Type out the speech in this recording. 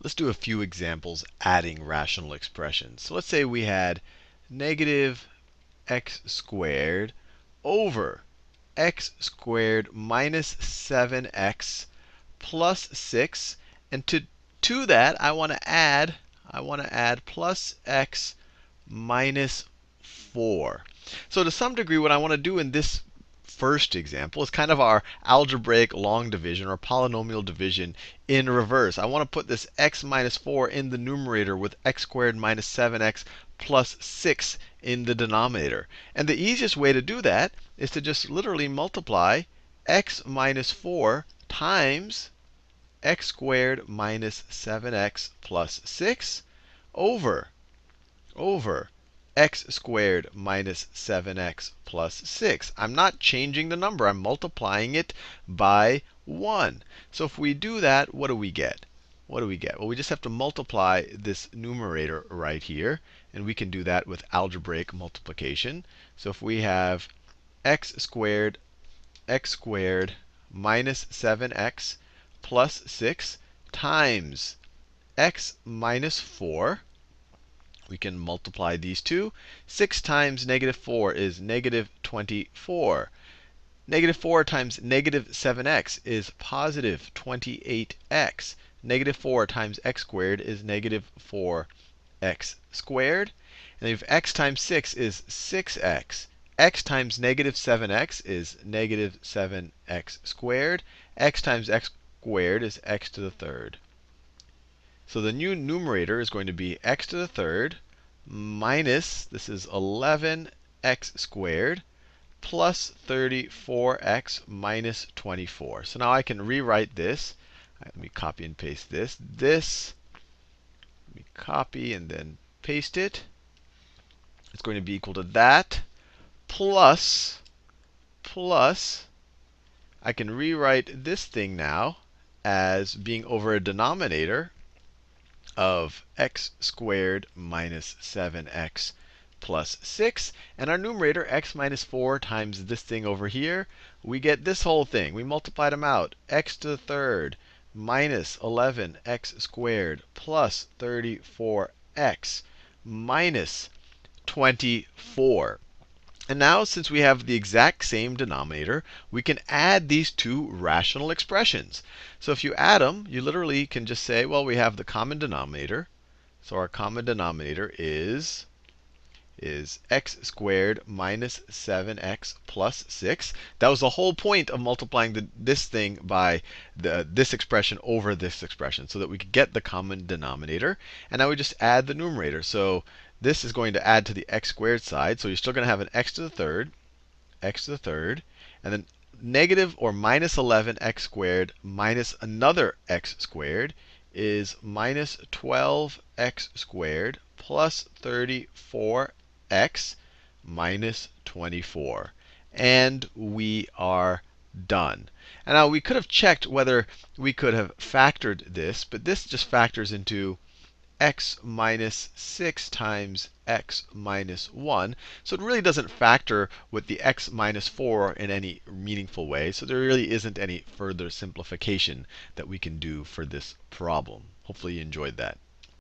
Let's do a few examples adding rational expressions. So let's say we had negative x squared over x squared minus 7x plus 6. And to that, I want to add plus x minus 4. So to some degree, what I want to do in this first example is kind of our algebraic long division or polynomial division in reverse. I want to put this x minus 4 in the numerator with x squared minus 7x plus 6 in the denominator. And the easiest way to do that is to just literally multiply x minus 4 times x squared minus 7x plus 6 over x squared minus 7x plus 6. I'm not changing the number. I'm multiplying it by 1. So if we do that, what do we get? What do we get? Well, we just have to multiply this numerator right here. And we can do that with algebraic multiplication. So if we have x squared minus 7x plus 6 times x minus 4. We can multiply these two. 6 times negative 4 is negative 24. Negative 4 times negative 7x is positive 28x. Negative 4 times x squared is negative 4x squared. And if x times 6 is 6x. X times negative 7x is negative 7x squared. X times x squared is x to the third. So the new numerator is going to be x to the third minus, this is 11x squared, plus 34x minus 24. So now I can rewrite this. Let me copy and paste this. Let me copy and then paste it. It's going to be equal to that plus, I can rewrite this thing now as being over a denominator of x squared minus 7x plus 6. And our numerator, x minus 4 times this thing over here, we get this whole thing. We multiply them out. X to the third minus 11x squared plus 34x minus 24. And now, since we have the exact same denominator, we can add these two rational expressions. So if you add them, you literally can just say, well, we have the common denominator. So our common denominator is x squared minus 7x plus 6. That was the whole point of multiplying this thing by this expression over this expression, so that we could get the common denominator. And now we just add the numerator. So this is going to add to the x squared side. So you're still going to have an x to the third, and then negative or minus 11x squared minus another x squared is minus 12x squared plus 34x minus 24. And we are done. And now we could have checked whether we could have factored this, but this just factors into x minus 6 times x minus 1. So it really doesn't factor with the x minus 4 in any meaningful way. So there really isn't any further simplification that we can do for this problem. Hopefully you enjoyed that.